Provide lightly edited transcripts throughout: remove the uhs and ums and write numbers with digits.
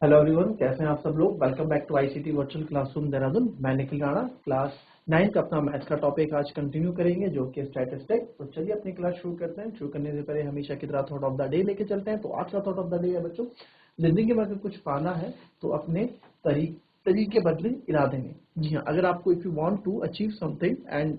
Hello everyone, कैसे हैं आप सब लोग। Welcome back to ICT virtual classroom Dehradun. मैं निखिल राणा, क्लास 9 का अपना मैथ्स का टॉपिक आज कंटिन्यू करेंगे, जो कि स्टैटिस्टिक्स। तो चलिए अपनी क्लास शुरू करते हैं। शुरू करने से पहले हमेशा की तरह थॉट ऑफ द डे लेके चलते हैं। तो आज का थॉट ऑफ द डे है बच्चों, जिंदगी में अगर कुछ पाना है तो अपने तरीके बदले इरादे में। जी हाँ, अगर आपको if you want to achieve something and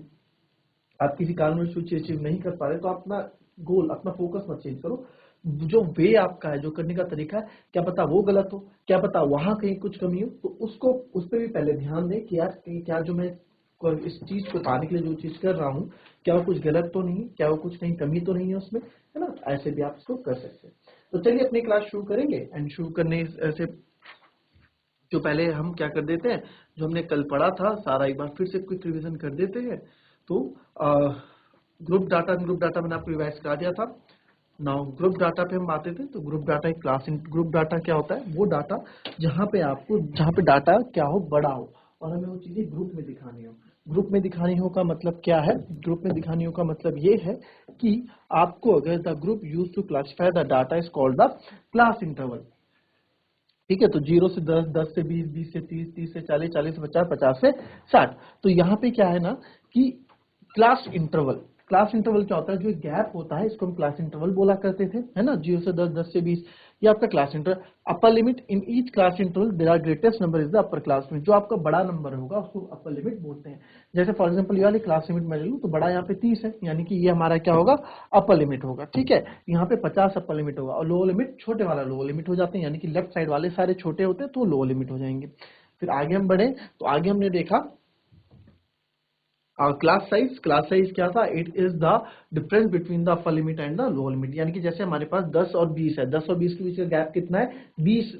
आप किसी कारणवश कुछ अचीव नहीं कर पा रहे, तो अपना गोल, अपना फोकस मत चेंज करो। जो वे आपका है, जो करने का तरीका है, क्या पता वो गलत हो, क्या पता वहां कहीं कुछ कमी हो, तो उसको उस पर भी पहले ध्यान दें कि यार कहीं क्या जो मैं इस चीज को पाने के लिए जो चीज कर रहा हूँ, क्या वो कुछ गलत तो नहीं, क्या वो कुछ कहीं कमी तो नहीं है उसमें, है ना। ऐसे भी आप इसको कर सकते हैं। तो चलिए अपनी क्लास शुरू करेंगे। एंड शुरू करने से जो पहले हम क्या कर देते हैं, जो हमने कल पढ़ा था सारा एक बार फिर से क्विक रिवीजन कर देते हैं। तो ग्रुप डाटा मैंने आपको रिवाइज करा दिया था। नाउ ग्रुप डाटा पे हम आते थे। तो ग्रुप डाटा एक क्लास इन ग्रुप डाटा क्या होता है, वो डाटा जहाँ पे डाटा क्या हो, बड़ा हो, और हमें वो चीजें ग्रुप में दिखानी हो। ग्रुप में दिखानी हो का मतलब क्या है, ग्रुप में दिखानी हो का मतलब ये है कि आपको अगर the group use to classify the data is called the class interval. ठीक है, तो 0 से 10, 10 से 20, 20 से 30, 30 से 40, 40 से 50, 50 से 60। तो यहाँ पे क्या है ना कि क्लास इंटरवल क्या होता है, जो गैप होता है इसको हम क्लास इंटरवल बोला करते थे, है ना। 0 से 10, 10 से 20, ये आपका class interval. Upper limit in each class interval there are greatest number is the upper class limit. जो आपका बड़ा नंबर होगा उसको अपर लिमिट बोलते हैं। जैसे फॉर एग्जांपल ये वाली क्लास लिमिट मैं ले लूं, तो बड़ा यहाँ पे 30 है, यानी कि ये हमारा क्या होगा, अपर लिमिट होगा। ठीक है, यहाँ पे 50 अपर लिमिट होगा, और लोअर लिमिट छोटे वाला लोअर लिमिट हो जाते हैं, यानी कि लेफ्ट साइड वाले सारे छोटे होते हैं तो लोअर लिमिट हो जाएंगे। फिर आगे हम बढ़े, तो आगे हमने देखा क्लास साइज क्या था, it is the difference between the upper limit and the lower limit. यानी कि जैसे हमारे पास 10 और 20 है, 10 और 20 के बीच का गैप कितना है, 20।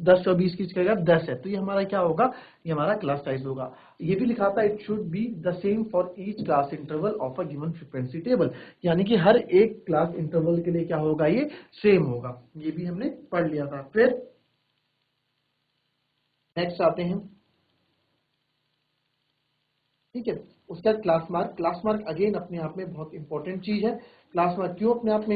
10 और 20 के बीच का गैप 10 है, तो ये हमारा क्या होगा, ये हमारा क्लास साइज होगा। ये भी लिखा था, it should be the same for each class interval of a given frequency table. यानी कि हर एक क्लास इंटरवल के लिए क्या होगा, ये सेम होगा। ये भी हमने पढ़ लिया था। फिर नेक्स्ट आते हैं। ठीक है, उसका क्लास मार्क अगेन अपने आप में बहुत इंपॉर्टेंट चीज है। क्लास मार्क क्यों अपने आप में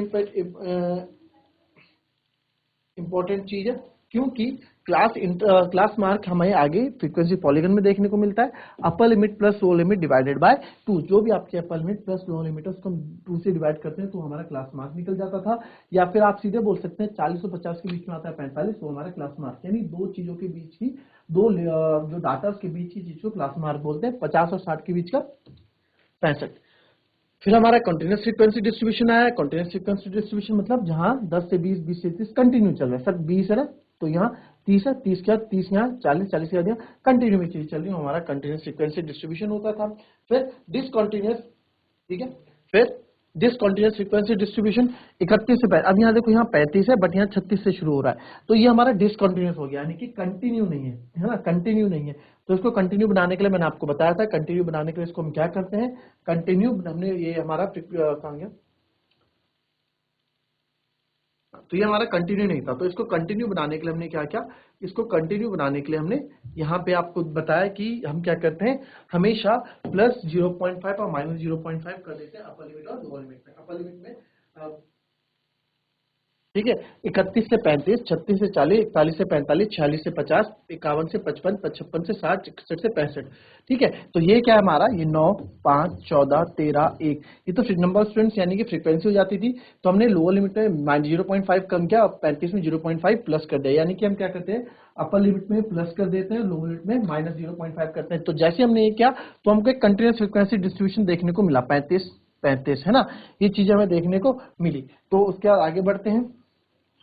इंपॉर्टेंट चीज है, क्योंकि क्लास मार्क हमें आगे फ्रीक्वेंसी पॉलीगन में देखने को मिलता है। Upper limit plus lower limit divided by 2, जो भी आपके upper limit plus lower limit है उसको हम 2 से डिवाइड करते हैं तो हमारा क्लास मार्क निकल जाता था। या फिर आप सीधे बोल सकते हैं 40 और 50 के बीच में आता है 45, वो हमारा क्लास मार्क। यानी दो चीजों के बीच की, जो डाटा के बीच की चीज को क्लास मार्क बोलते हैं। 50 और 60 के बीच का 65। फिर हमारा कंटिन्यूस फ्रीक्वेंसी डिस्ट्रीब्यूशन आया। कंटिन्यूस फ्रीक्वेंसी डिस्ट्रीब्यूशन मतलब जहां 10 से 20, 20 से 30 कंटिन्यू चल रहा है। सर 20 है ना, तो यहाँ 30 है, 30 के बाद 30 यहाँ 40, 40 के बाद यहाँ कंटिन्यू में चीज चल रही है, हमारा कंटिन्यूस फ्रीक्वेंसी डिस्ट्रीब्यूशन होता था। फिर डिसकंटिन्यूस, ठीक है, फिर डिसकंटिन्यूस फ्रीक्वेंसी डिस्ट्रीब्यूशन 31 से अब यहाँ देखो, यहाँ 35 है बट यहाँ 36 से शुरू हो रहा है, तो ये हमारा डिसकंटिन्यूस हो गया, यानी कि कंटिन्यू नहीं है ना, कंटिन्यू नहीं है। तो इसको कंटिन्यू बनाने के लिए मैंने आपको बताया था, कंटिन्यू बनाने के लिए इसको हम क्या करते हैं, कंटिन्यू हमने ये हमारा कहाँ गया, तो ये हमारा कंटिन्यू नहीं था, तो इसको कंटिन्यू बनाने के लिए हमने क्या किया, इसको कंटिन्यू बनाने के लिए हमने यहाँ पे आपको बताया कि हम क्या करते हैं, हमेशा प्लस 0.5 और माइनस 0.5 कर देते हैं अपर लिमिट और लोअर लिमिट में। अपर लिमिट में ठीक है, 31 से 35, 36 से 40, 41 से 45, 46 से 50, 51 से 55, 55 से 60, 61 से 65। ठीक है, तो ये क्या है हमारा, ये 9, 5, 14, 13, 1, ये तो नंबर ऑफ स्टूडेंट्स यानी कि फ्रीक्वेंसी हो जाती थी। तो हमने लोअर लिमिट में 0.5 कम किया और 35 में 0.5 प्लस कर दिया। यानी कि हम क्या करते हैं, अपर लिमिट में प्लस कर देते हैं, लोअर लिमिट में माइनस 0.5 करते हैं। तो जैसे हमने ये किया तो हमको एक कंटिन्यूस फ्रीक्वेंसी डिस्ट्रीब्यूशन देखने को मिला, 35, 35, है ना, ये चीजें हमें देखने को मिली। तो उसके बाद आगे बढ़ते हैं।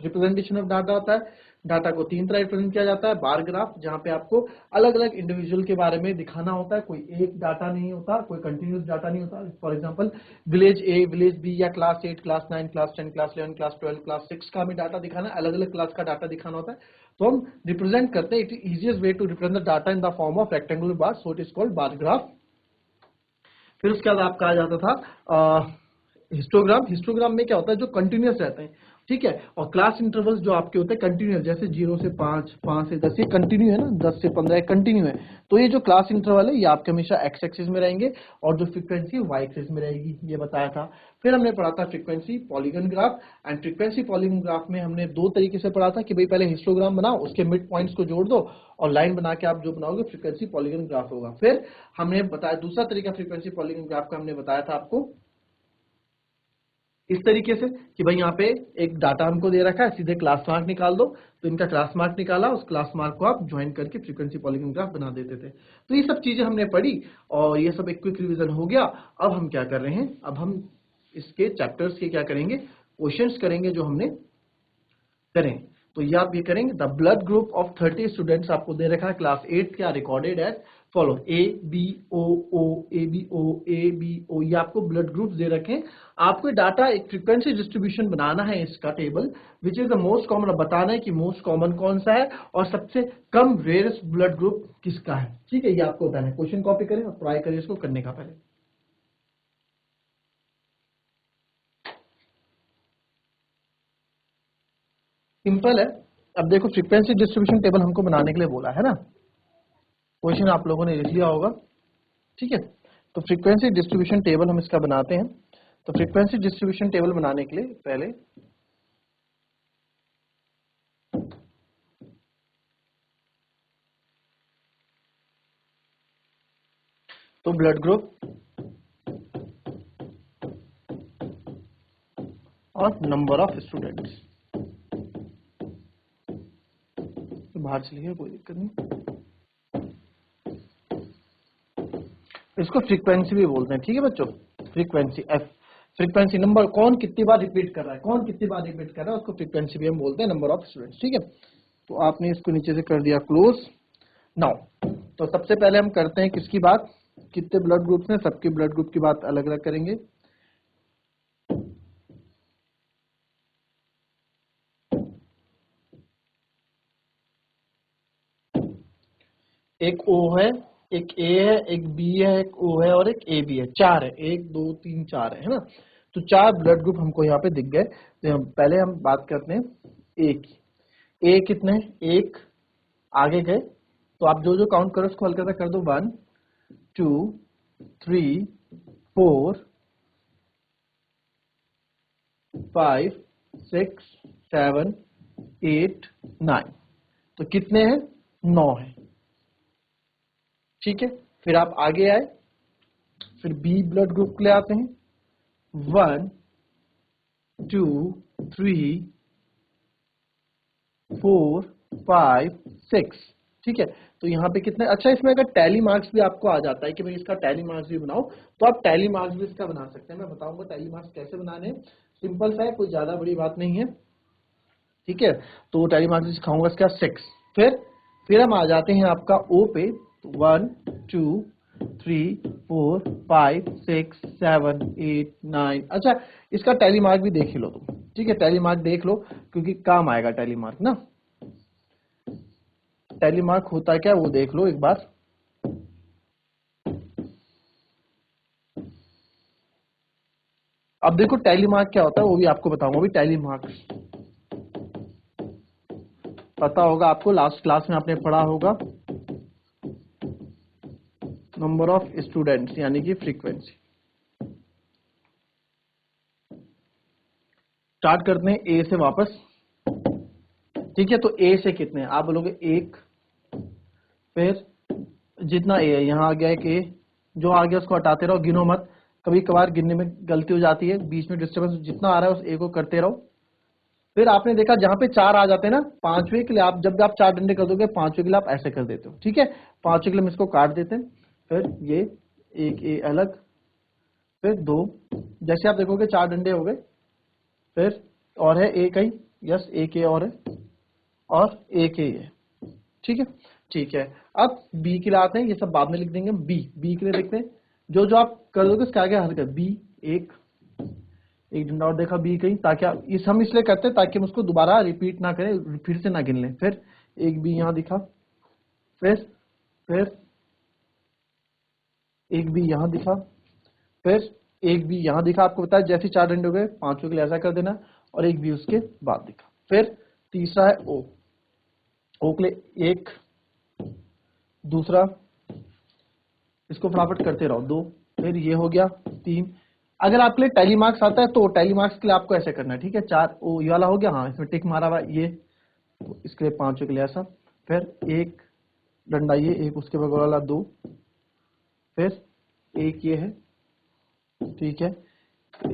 रिप्रेजेंटेशन ऑफ डाटा होता है, डाटा को तीन तरह रिप्रेजेंट किया जाता है। बार ग्राफ, जहां पे आपको अलग अलग इंडिविजुअल के बारे में दिखाना होता है, कोई एक डाटा नहीं होता, कोई कंटिन्यूस डाटा नहीं होता। For example village A, village B, या class 8, class 9, class 10, class 11, class 12, class 6 का हमें डाटा दिखाना है, अलग अलग क्लास का डाटा दिखाना होता है। तो हम रिप्रेजेंट करते हैं, it is easiest way to represent the data in the form of rectangular bar, so it is called bar graph. फिर उसके बाद आपका आ जाता था हिस्टोग्राम। हिस्टोग्राम में क्या होता है, जो कंटिन्यूस रहते हैं ठीक है। और क्लास इंटरवल्स जो आपके होते हैं कंटिन्यूअस, जैसे 0 से 5, 5 से 10, ये कंटिन्यू है ना, 10 से 15 कंटिन्यू है। तो ये जो क्लास इंटरवल है ये आपके हमेशा एक्स एक्सिस में रहेंगे और जो फ्रीक्वेंसी वाई एक्सिस में रहेगी, ये बताया था। फिर हमने पढ़ा था frequency polygon graph. And frequency polygon graph में हमने दो तरीके से पढ़ा था कि भाई पहले हिस्टोग्राम बनाओ, उसके मिड पॉइंट्स को जोड़ दो और लाइन बना के आप जो बनाओगे फ्रीक्वेंसी पॉलीगन ग्राफ होगा। फिर हमने बताया दूसरा तरीका फ्रीक्वेंसी पॉलीगन ग्राफ का, हमने बताया था आपको इस तरीके से कि भाई यहाँ पे एक डाटा हमको दे रखा है, सीधे क्लास मार्क निकाल दो। तो इनका क्लास मार्क निकाला, उस क्लास मार्क को आप ज्वाइन करके फ्रीक्वेंसी पॉलीगन ग्राफ बना देते थे। तो ये सब चीजें हमने पढ़ी और ये सब एक क्विक रिवीजन हो गया। अब हम क्या कर रहे हैं, अब हम इसके चैप्टर्स के क्या करेंगे, क्वेश्चंस करेंगे जो हमने करें। तो ये आप ये करेंगे, the blood group of 30 students आपको दे रखा है क्लास 8 क्या, recorded as follow A B O O A B O A B O, ये आपको ब्लड ग्रुप्स दे रखे हैं। आपको डाटा एक फ्रीक्वेंसी डिस्ट्रीब्यूशन बनाना है इसका table, which is the most common, बताना है कि मोस्ट कॉमन कौन सा है और सबसे कम रेयरेस्ट ब्लड ग्रुप किसका है। ठीक है, ये आपको बताना है। क्वेश्चन कॉपी करें और ट्राई करें इसको करने का। पहले सिंपल है। अब देखो फ्रीक्वेंसी डिस्ट्रीब्यूशन टेबल हमको बनाने के लिए बोला है ना, क्वेश्चन आप लोगों ने लिख लिया होगा। ठीक है, तो फ्रीक्वेंसी डिस्ट्रीब्यूशन टेबल हम इसका बनाते हैं। तो फ्रीक्वेंसी डिस्ट्रीब्यूशन टेबल बनाने के लिए पहले तो ब्लड ग्रुप और नंबर ऑफ स्टूडेंट्स, तो बाहर चलिए कोई दिक्कत नहीं। इसको फ्रीक्वेंसी भी बोलते हैं। ठीक है बच्चों, फ्रीक्वेंसी एफ, फ्रीक्वेंसी नंबर कौन कितनी बार रिपीट कर रहा है, कौन कितनी बार रिपीट कर रहा है, उसको फ्रीक्वेंसी भी हम बोलते हैं, नंबर ऑफ स्टूडेंट्स। ठीक है, तो आपने इसको नीचे से कर दिया क्लोज। नाउ तो सबसे पहले हम करते हैं किसकी बात, कितने ब्लड ग्रुप्स हैं, सबके ब्लड ग्रुप की बात अलग अलग करेंगे। एक ओ है, एक ए है, एक बी है, एक ओ है और एक ए बी है, चार है, 1 2 3 4 है ना। तो चार ब्लड ग्रुप हमको यहाँ पे दिख गए। तो पहले हम बात करते हैं ए की। ए कितने, एक आगे गए, तो आप जो जो काउंट करो उसको हल्का सा कर दो, 1 2 3 4 5 6 7 8 9, तो कितने हैं, 9 है। ठीक है, फिर आप आगे आए, फिर बी ब्लड ग्रुप के लिए आते हैं, 1 2 3 4 5 6। ठीक है, तो यहाँ पे कितने, अच्छा इसमें अगर टैली मार्क्स भी आपको आ जाता है कि भाई इसका टैली मार्क्स भी बनाओ, तो आप टैली मार्क्स भी इसका बना सकते हैं। मैं बताऊंगा टैली मार्क्स कैसे बनाने हैं, सिंपल सा है, कोई ज्यादा बड़ी बात नहीं है। ठीक है, तो टैली मार्क्स सिखाऊंगा इसका 6। फिर हम आ जाते हैं आपका ओ पे, 1 2 3 4 5 6 7 8 9। अच्छा इसका टैली मार्क भी देख ही लो तुम। ठीक है, टैली मार्क देख लो क्योंकि काम आएगा टैली मार्क ना। टैली मार्क होता है क्या वो देख लो एक बार। अब देखो टैली मार्क क्या होता है वो भी आपको बताऊंगा। अभी टैली मार्क्स पता होगा आपको, लास्ट क्लास में आपने पढ़ा होगा, नंबर ऑफ स्टूडेंट्स यानी कि फ्रीक्वेंसी। स्टार्ट करते हैं ए से वापस। ठीक है, तो ए से कितने हैं, आप बोलोगे एक, फिर जितना ए है, यहाँ आ गया एक ए, जो आ गया उसको हटाते रहो, गिनो मत। कभी कभार गिनने में गलती हो जाती है, बीच में डिस्टर्बेंस, जितना आ रहा है उस ए को करते रहो। फिर आपने देखा जहां पे चार आ जाते हैं ना, पांचवे के लिए आप जब भी आप चार डंडे कर दोगे, पांचवे के लिए आप ऐसे कर देते हो। ठीक है, पांचवे के लिए हम इसको काट देते हैं। फिर ये एक ए अलग, फिर दो, जैसे आप देखोगे चार डंडे हो गए। फिर और है एक ही, यस एक ए और है, और एक ही है। ठीक है, ठीक है। अब बी के लिए आते हैं, ये सब बाद में लिख देंगे। बी के लिए देखते हैं, जो जो आप कर दोगे उसके आगे हरकत, बी एक, एक डंडा और देखा बी कहीं, ताकि इस हम इसलिए करते हैं ताकि हम उसको दोबारा रिपीट ना करें, फिर से ना गिन लें। फिर एक बी यहाँ दिखा, फिर एक बी यहाँ दिखा, फिर एक बी यहाँ दिखा। आपको बताया जैसे चार डंडे हो गए, पांचों के लिए ऐसा कर देना। और एक बी उसके बाद दिखा। फिर तीसरा है ओ, ओ के लिए एक, दूसरा इसको फटाफट करते रहो, 2, फिर ये हो गया 3। अगर आपके लिए टैली मार्क्स आता है तो टैली मार्क्स के लिए आपको ऐसे करना है, ठीक है। 4 ओ ये वाला हो गया, हाँ इसमें टिक मारा हुआ ये, तो इसके लिए 5 के लिए ऐसा, फिर एक डंडा ये, एक उसके बगल वाला 2, फिर एक ये है, ठीक है,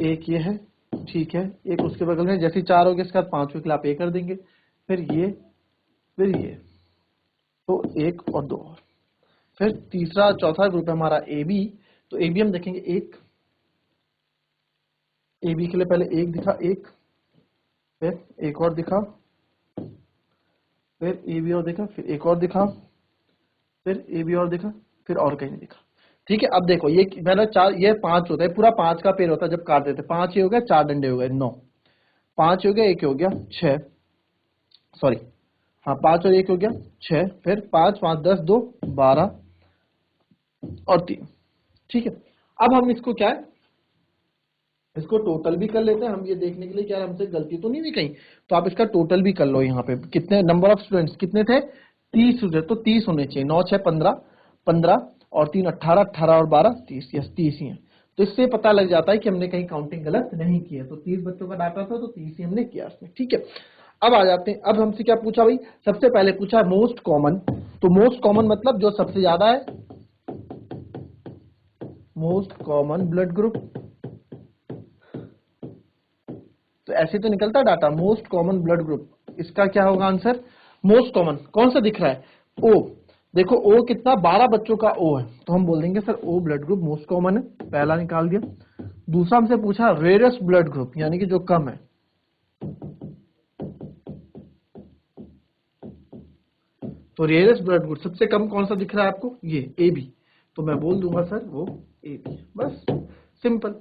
एक ये है, ठीक है, एक उसके बगल में, जैसे 4 हो गया इसके बाद 5 के लिए आप ये कर देंगे, फिर ये, फिर ये, तो 1 और 2 और। फिर तीसरा चौथा ग्रुप है हमारा ए बी, तो ए बी हम देखेंगे एक, ए बी के लिए पहले एक दिखा, एक, फिर एक और दिखा, फिर ए बी और दिखा, फिर एक और दिखा, फिर ए बी और दिखा, फिर और कहीं नहीं दिखा, ठीक है। अब देखो ये मैंने 4, ये 5 होता है, पूरा 5 का पेड़ होता है जब काट देते, 5 ये हो गया, 4 डंडे हो गए 9, 5 हो गया, एक हो गया 6, सॉरी हाँ 5 और 1 हो गया 6, फिर 5 5 10 2 12 और 3, ठीक है। अब हम इसको क्या है, इसको टोटल भी कर लेते हैं हम, ये देखने के लिए क्या हमसे गलती तो नहीं हुई कहीं, तो आप इसका टोटल भी कर लो। यहाँ पे कितने नंबर ऑफ स्टूडेंट्स कितने थे, 30 स्टूडेंट, तो 30 होने चाहिए, 9 6 15, 15 और 3 18, 18 और 12 30, यस 30 ही है। तो इससे पता लग जाता है कि हमने कहीं काउंटिंग गलत नहीं की है, तो 30 बच्चों का डाटा था तो 30 ही हमने किया इसमें, ठीक है। अब आ जाते हैं, अब हमसे क्या पूछा भाई, सबसे पहले पूछा मोस्ट कॉमन, तो मोस्ट कॉमन मतलब जो सबसे ज्यादा है, मोस्ट कॉमन ब्लड ग्रुप, तो ऐसे तो निकलता है data, most common blood group, इसका क्या होगा आंसर, मोस्ट कॉमन कौन सा दिख रहा है, ओ, देखो ओ कितना, 12 बच्चों का ओ है, तो हम बोल देंगे sir O blood group most common है, पहला निकाल दिया। दूसरा हमसे पूछा रेयरेस्ट ब्लड ग्रुप, यानी कि जो कम है, तो रेयरेस्ट ब्लड ग्रुप सबसे कम कौन सा दिख रहा है आपको, ये ए बी, तो मैं बोल दूंगा सर वो ए बी, बस सिंपल।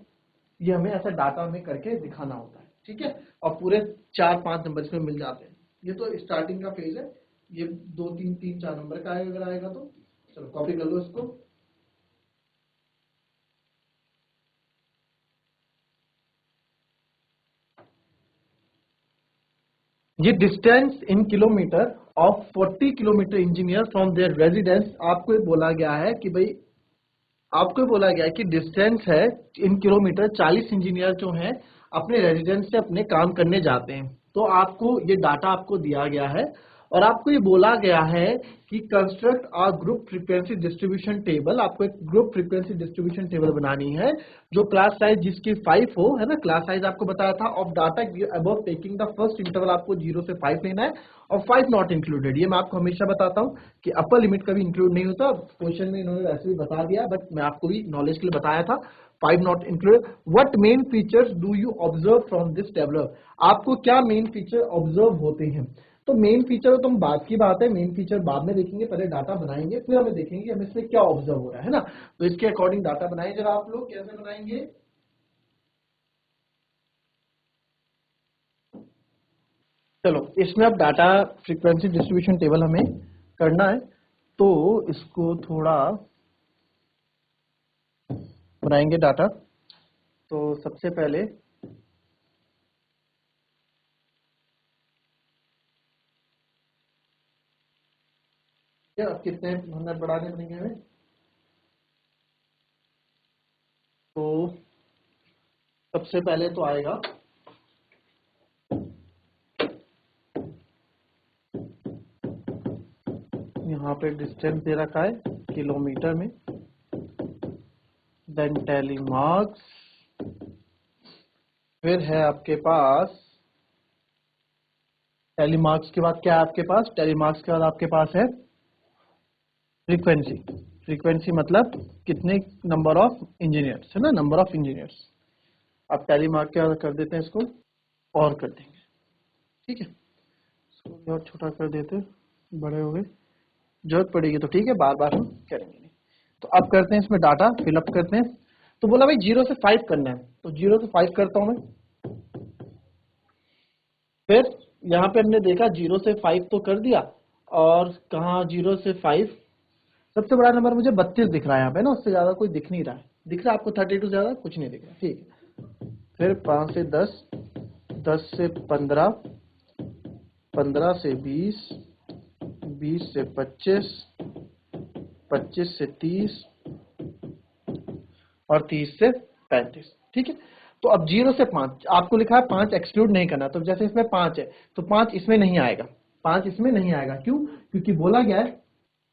ये हमें ऐसा डाटा में करके दिखाना होता है, ठीक है, और पूरे 4 5 नंबर इसमें मिल जाते हैं। ये तो स्टार्टिंग का फेज है, ये 2 3 3 4 नंबर का है, अगर आएगा तो चलो कॉपी कर लो इसको। ये distance in kilometre of 40 kilometre engineer from their residence, आपको बोला गया है कि भाई, आपको बोला गया है कि डिस्टेंस है इन किलोमीटर, 40 इंजीनियर जो हैं अपने रेजिडेंस से अपने काम करने जाते हैं, तो आपको ये डाटा आपको दिया गया है, और आपको ये बोला गया है कि construct a group frequency distribution table, आपको एक ग्रुप फ्रीक्वेंसी डिस्ट्रीब्यूशन टेबल बनानी है जो क्लास साइज जिसकी 5 हो, है ना, क्लास साइज आपको बताया था of data above taking the first interval, आपको 0 से 5 लेना है, और 5 नॉट इंक्लूडेड, ये मैं आपको हमेशा बताता हूँ कि अपर लिमिट कभी इंक्लूड नहीं होता, क्वेश्चन में इन्होंने वैसे भी बता दिया, बट मैं आपको भी नॉलेज के लिए बताया था, 5 not included. What main features do you observe from this table, आपको क्या मेन फीचर ऑब्जर्व होते हैं, तो मेन फीचर तो हम बाद की बात है, मेन फीचर बाद में देखेंगे, पहले डाटा बनाएंगे फिर हमें देखेंगे हमें इसमें क्या ऑब्जर्व हो रहा है ना, तो इसके अकॉर्डिंग डाटा बनाए जरा आप लोग, कैसे बनाएंगे, चलो इसमें अब डाटा फ्रीक्वेंसी डिस्ट्रीब्यूशन टेबल हमें करना है, तो इसको थोड़ा बनाएंगे डाटा। तो सबसे पहले क्या कितने मिनट बढ़ाने पड़ेंगे हमें, तो सबसे पहले तो आएगा यहाँ पे डिस्टेंस दे रखा है किलोमीटर में, देन टैली मार्क्स, फिर है आपके पास टैली मार्क्स के बाद क्या है आपके पास, टैली मार्क्स के बाद आपके पास है फ्रीक्वेंसी, फ्रीक्वेंसी मतलब कितने नंबर ऑफ इंजीनियर्स, है ना, नंबर ऑफ इंजीनियर्स। आप टैली मार्क क्या कर देते हैं, इसको और कर देंगे, ठीक है, इसको भी और छोटा कर देते, बड़े हो गए, जरूरत पड़ेगी तो ठीक है, बार बार हम करेंगे नहीं। तो अब करते हैं इसमें डाटा फिलअप करते हैं, तो बोला भाई 0 से 5 करना है, तो 0 से 5 करता हूं मैं, फिर यहाँ पे हमने देखा 0 से 5 तो कर दिया, और कहा 0 से 5, सबसे बड़ा नंबर मुझे 32 दिख रहा है यहाँ पे ना, उससे ज्यादा कोई दिख नहीं रहा है, दिख रहा है आपको 32 से ज्यादा कुछ नहीं दिख रहा, ठीक है, फिर 5 से 10 10 से 15, 15 से 20, 20 से 25, 25 से 30 और 30 से 35। ठीक है, तो अब 0 से 5 आपको लिखा है, 5 एक्सक्लूड नहीं करना, तो जैसे इसमें 5 है तो 5 इसमें नहीं आएगा, 5 इसमें नहीं आएगा। क्यों? क्योंकि बोला गया है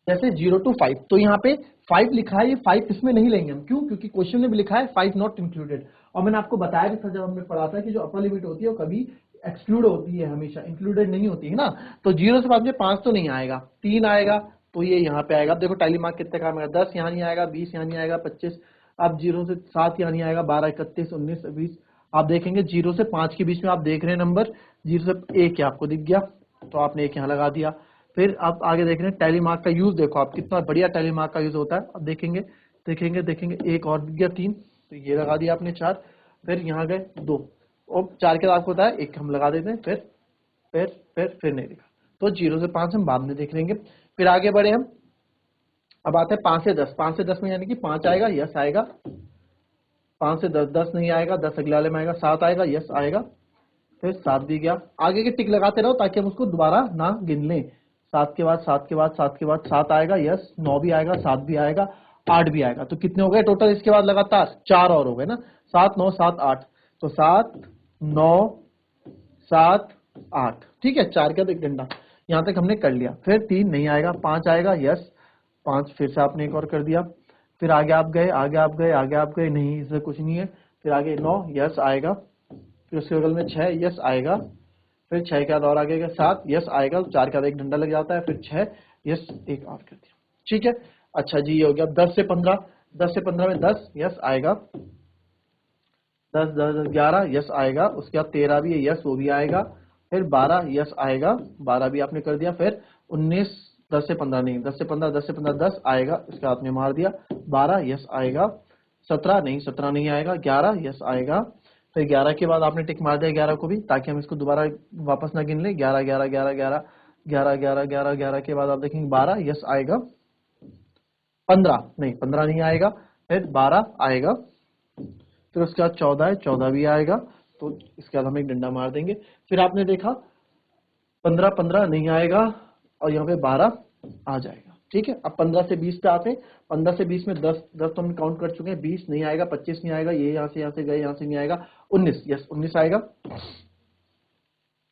जैसे 0 to 5, तो यहाँ पे 5 लिखा है, ये 5 इसमें नहीं लेंगे हम। क्यों? क्योंकि क्वेश्चन में भी लिखा है 5 नॉट इंक्लूडेड, और मैंने आपको बताया भी था जब हमने पढ़ा था कि जो अपर लिमिट होती है वो कभी एक्सक्लूड होती है, हमेशा इंक्लूडेड नहीं होती है ना। तो 0 से 5 में 5 तो नहीं आएगा, 3 आएगा, तो ये यहाँ पे आएगा। देखो टाइली मार्क कितने काम आएगा, 10 यहाँ नहीं आएगा, 20 यहाँ नहीं आएगा, 25, अब 0 से 7 यहाँ नहीं आएगा, 12, 31, 19, 20। आप देखेंगे 0 से 5 के बीच में आप देख रहे हैं नंबर, 0 से 1 आपको दिख गया, तो आपने 1 यहाँ लगा दिया। फिर आप आगे देख रहे हैं टैली मार्क का यूज, देखो आप कितना बढ़िया टैली मार्क का यूज होता है। अब देखेंगे देखेंगे देखेंगे, एक और दिख गया 3, तो ये लगा दिया आपने 4। फिर यहाँ गए 2, और 4 के बाद आपको होता है 1 हम लगा देते हैं, फिर नहीं दिखा, तो 0 से 5 हम बाद में देख लेंगे। फिर आगे बढ़े हम, अब आते हैं 5 से 10। 5 से 10 में यानी कि 5 आएगा, यस आएगा। 5 से 10, 10 नहीं आएगा, 10 अगले वाले में आएगा, 7 आएगा, यस आएगा। फिर 7 भी गया, आगे के टिक लगाते रहो ताकि हम उसको दोबारा ना गिन लें। 7 के बाद 7 के बाद 7 के बाद 7 आएगा, यस। 9 भी आएगा, 7 भी आएगा, 8 भी आएगा। तो कितने हो गए टोटल इसके बाद लगातार? 4 और हो गए ना, 7, 9, 7, 8। तो 7, 9, 7, 8, ठीक है, 4 का एक डंडा यहाँ तक हमने कर लिया। फिर 3 नहीं आएगा, 5 आएगा, यस। 5 फिर से आपने एक और कर दिया। फिर आगे आप गए, आगे आप गए, आगे आप गए, नहीं इसमें कुछ नहीं है। फिर आगे 9, यस आएगा। फिर उसके बगल में 6, यस आएगा। फिर 6 के बाद और आगे 7, यस आएगा। 4 के बाद एक डंडा लग जाता है, फिर 6, यस, एक और कर दिया, ठीक है। अच्छा जी, ये हो गया। 10 से 15, 10 से 15 में 10, यस आएगा। 10, 10, 11, यस आएगा। उसके बाद 13 भी है, यस, वो भी आएगा। फिर 12, यस आएगा, 12 भी आपने कर दिया। फिर 19, 10 से 15 नहीं, 10 से 15, 10 से 15, 10 आएगा, इसके हाथ में मार दिया। 12, यस आएगा। 17 नहीं, 17 नहीं आएगा। 11, यस आएगा। फिर 11 के बाद आपने टिक मार दिया 11 को भी, ताकि हम इसको दोबारा वापस ना गिन लें। 11, 11, 11, 11, 11, 11, 11, 11 के बाद आप देखेंगे 12, यस आएगा। 15 नहीं, 15 नहीं आएगा। फिर 12 आएगा। फिर उसके बाद 14 है, 14 भी आएगा, तो इसके बाद हम एक डंडा मार देंगे। फिर आपने देखा 15, 15 नहीं आएगा, और यहाँ पे 12 आ जाएगा, ठीक है। अब 15 से 20 पे आते हैं। 15 से 20 में 10, 10 तो हम काउंट कर चुके हैं। 20 नहीं आएगा, 25 नहीं आएगा, ये यहाँ से गए, यहाँ से नहीं आएगा। 19, यस, 19 आएगा।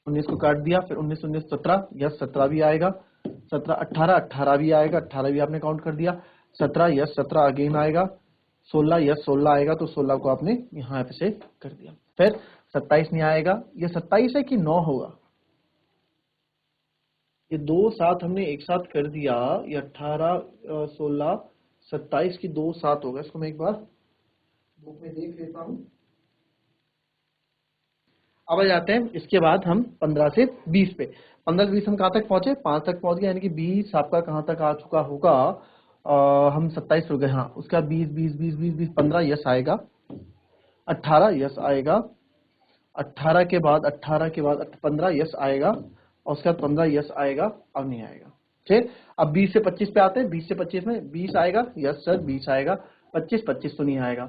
19 को काट दिया। फिर 19, 19, 17, यस, 17 भी आएगा। 17, 18, 18 भी आएगा, 18 भी आपने काउंट कर दिया। 17, यस, 17 अगेन आएगा। 16, यस, 16 आएगा, तो 16 को आपने यहाँ पे से कर दिया। फिर 27 नहीं आएगा। ये 27 है कि 9 होगा? ये दो साथ हमने एक साथ कर दिया, ये 18, 16, 27 की 2 साथ होगा। इसको मैं एक बार बुक में देख लेता हूँ। अब आ जाते हैं इसके बाद हम 15 से 20 पे। 15 से 20 हम कहाँ तक पहुंचे? 5 तक पहुंच गए, यानी कि 20 आपका कहाँ तक आ चुका होगा? हम 27 रुक गए, हाँ। उसका 20, 20, 20, 20, 20, 15, यस आएगा। 18, यस आएगा। 18 के बाद 15, यस आएगा। और उसके बाद 15, यस आएगा। अब नहीं आएगा, ठीक। अब 20 से 25 पे आते हैं। 20 से 25 में 20 आएगा, यस सर, 20 आएगा। 25, 25 तो नहीं आएगा,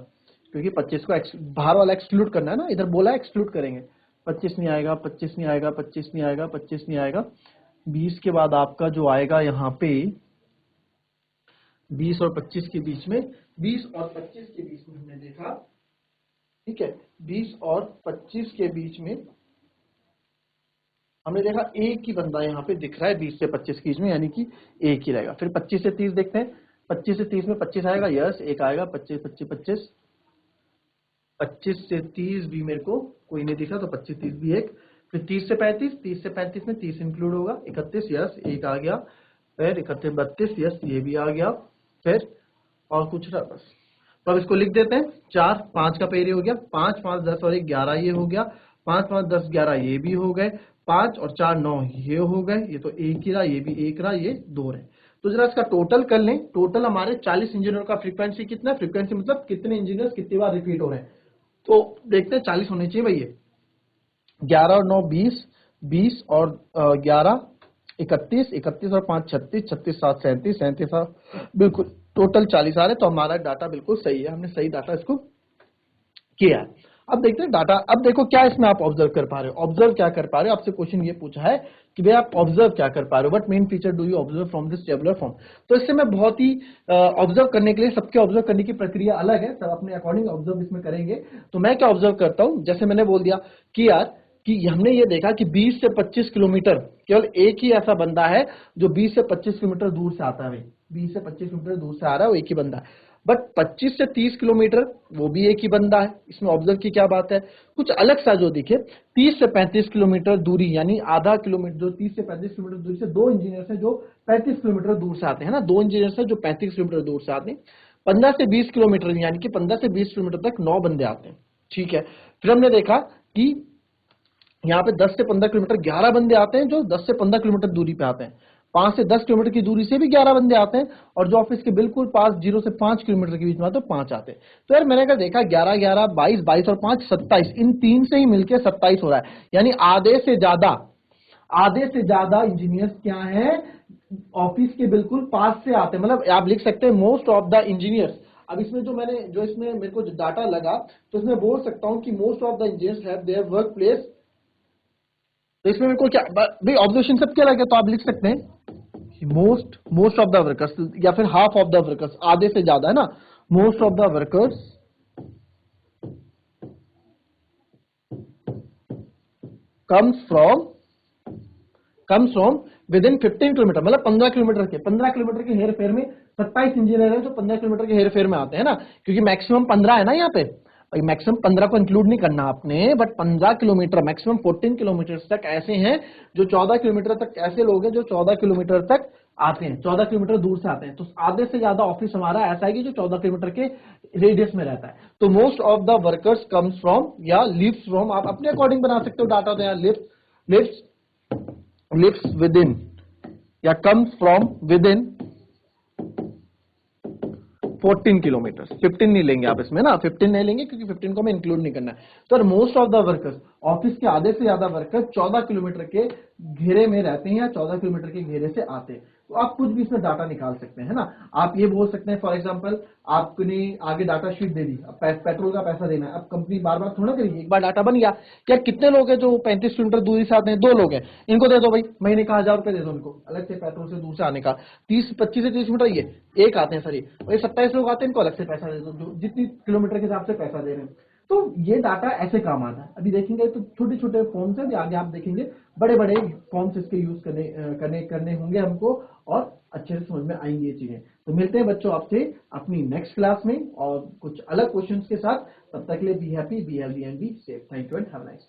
क्योंकि 25 को बाहर वाला एक्सक्लूड करना है ना, इधर बोला है एक्सक्लूड करेंगे। 25 नहीं आएगा, 25 नहीं आएगा, 25 नहीं आएगा, 25 नहीं आएगा। 20 के बाद आपका जो आएगा यहाँ पे 20 और 25 के बीच में, 20 और 25 के बीच में हमने देखा, ठीक है, 20 और 25 के बीच में हमने देखा एक ही बंदा यहाँ पे दिख रहा है 20 से 25 के बीच में, यानी कि एक ही रहेगा। फिर 25 से 30 देखते हैं। 25 से 30 में 25 आएगा, यस, एक आएगा। 25, 25, 25, 25 से 30 भी मेरे को कोई नहीं दिखा, तो 25, 30 भी एक। फिर 30 से 35, 30 से 35 में 30 इंक्लूड होगा। 31, यस, एक आ गया। फिर 31, 32, यस, ये भी आ गया। फिर और कुछ रहा बस, तो अब इसको लिख देते हैं। 4, 5 का पेड़ हो गया। 5, 5, 10 और 1, 11 ये हो गया। 5, 5, 10, 11 ये भी हो गए। 5 और 4, 9 ये हो गए। ये तो एक ही रहा, ये भी एक रहा, ये 2 रहे। तो जरा इसका टोटल कर लें। टोटल हमारे 40 इंजीनियर का फ्रीक्वेंसी कितना है? फ्रीक्वेंसी मतलब कितने इंजीनियर कितनी बार रिपीट हो रहे हैं। तो देखते हैं 40 होने चाहिए भैया। 11 और 9 20, 20 और 11 31, 31 और 5 36, 36 7 37, 37 बिल्कुल टोटल 40 आ रहे। तो हमारा डाटा बिल्कुल सही है, हमने सही डाटा इसको किया है। अब देखते हैं डाटा। अब देखो क्या इसमें आप ऑब्जर्व कर पा रहे हो, ऑब्जर्व क्या कर पा रहे हो। आपसे क्वेश्चन ये पूछा है कि भाई आप ऑब्जर्व क्या कर पा रहे हो, what main feature do you observe from this tabular form. तो इससे मैं बहुत ही ऑब्जर्व करने के लिए, सबके ऑब्जर्व करने की प्रक्रिया अलग है, सब अपने अकॉर्डिंग ऑब्जर्व इसमें करेंगे। तो मैं क्या ऑब्जर्व करता हूं, जैसे मैंने बोल दिया कि यार कि हमने ये देखा कि 20 से 25 किलोमीटर केवल एक ही ऐसा बंदा है जो 20 से 25 किलोमीटर दूर से आता है। भाई 20 से 25 किलोमीटर दूर से आ रहा है, वो एक ही बंदा है। बट 25 से 30 किलोमीटर वो भी एक ही बंदा है। इसमें ऑब्जर्व की क्या बात है, कुछ अलग सा जो दिखे। 30 से 35 किलोमीटर दूरी यानी आधा किलोमीटर, जो 30 से 35 किलोमीटर दूरी से दो इंजीनियर है जो 35 किलोमीटर दूर से आते हैं ना, दो इंजीनियर है जो 35 किलोमीटर दूर से आते हैं। 15 से 20 किलोमीटर यानी कि 15 से 20 किलोमीटर तक 9 बंदे आते हैं। ठीक है, फिर हमने देखा कि यहाँ पे 10 से 15 किलोमीटर 11 बंदे आते हैं जो 10 से 15 किलोमीटर दूरी पे आते हैं। 5 से 10 किलोमीटर की दूरी से भी 11 बंदे आते हैं, और जो ऑफिस के बिल्कुल पास 0 से 5 किलोमीटर के बीच में आते हैं 5 आते हैं। तो यार मैंने क्या देखा, 11 11 22 22 और 5 27, इन तीन से ही मिलकर 27 हो रहा है। यानी आधे से ज्यादा इंजीनियर्स क्या है, ऑफिस के बिल्कुल पास से आते हैं। मतलब आप लिख सकते हैं मोस्ट ऑफ द इंजीनियर्स। अब इसमें जो इसमें मेरे को डाटा लगा, तो इसमें बोल सकता हूं कि most of the engineers have their work place. तो इसमें मेरे को क्या भाई ऑब्जर्वेशन सब क्या लगे, तो आप लिख सकते हैं मोस्ट ऑफ द वर्कर्स, या फिर हाफ ऑफ द वर्कर्स, आधे से ज्यादा है ना। Most of the workers comes from with in 15 kilometre, मतलब 15 किलोमीटर के हेर फेर में 27 इंजीनियर है जो 15 किलोमीटर के हेर फेर में आते हैं ना, क्योंकि मैक्सिमम 15 है ना यहाँ पे। भाई मैक्सिमम 15 को इंक्लूड नहीं करना आपने, बट 15 किलोमीटर, मैक्सिमम 14 किलोमीटर तक ऐसे हैं जो 14 किलोमीटर तक, ऐसे लोग हैं जो 14 किलोमीटर तक आते हैं, 14 किलोमीटर दूर से आते हैं। तो आधे से ज्यादा ऑफिस हमारा ऐसा है कि जो 14 किलोमीटर के रेडियस में रहता है। तो most of the workers comes from या लिव्स फ्रॉम, आप अपने अकॉर्डिंग बना सकते हो डाटा। तो यार लिव्स विद इन या comes from with in 14 kilometre. 15 नहीं लेंगे आप इसमें ना, 15 नहीं लेंगे क्योंकि 15 को हमें इंक्लूड नहीं करना है। तो most of the workers, office के आधे से ज्यादा वर्कर 14 किलोमीटर के घेरे में रहते हैं या 14 किलोमीटर के घेरे से आते हैं। तो आप कुछ भी इसमें डाटा निकाल सकते हैं ना। आप ये बोल सकते हैं फॉर एग्जांपल, आपने आगे डाटा शीट दे दी, अब पेट्रोल का पैसा देना है। अब कंपनी बार बार थोड़ा करेगी, एक बार डाटा बन गया क्या कितने लोग हैं जो 35 किलोमीटर दूरी से आते हैं, 2 लोग हैं, इनको दे दो भाई, महीने का 1000 रुपए दे दो उनको अलग से पेट्रोल से दूर से आने का। 25 से 30 किलोमीटर ये एक आते हैं सर, ये 27 लोग आते हैं, इनको अलग से पैसा दे दो, जो जितनी किलोमीटर के हिसाब से पैसा दे रहे हैं। तो ये डाटा ऐसे काम आता है। अभी देखेंगे तो छोटे छोटे फॉर्म्स है, आगे आप देखेंगे बड़े बड़े फॉर्म्स इसके यूज करने होंगे हमको, और अच्छे से समझ में आएंगी ये चीजें। तो मिलते हैं बच्चों आपसे अपनी नेक्स्ट क्लास में और कुछ अलग क्वेश्चंस के साथ। तब तक के लिए be happy, be healthy and be safe. Thank you and have a nice day.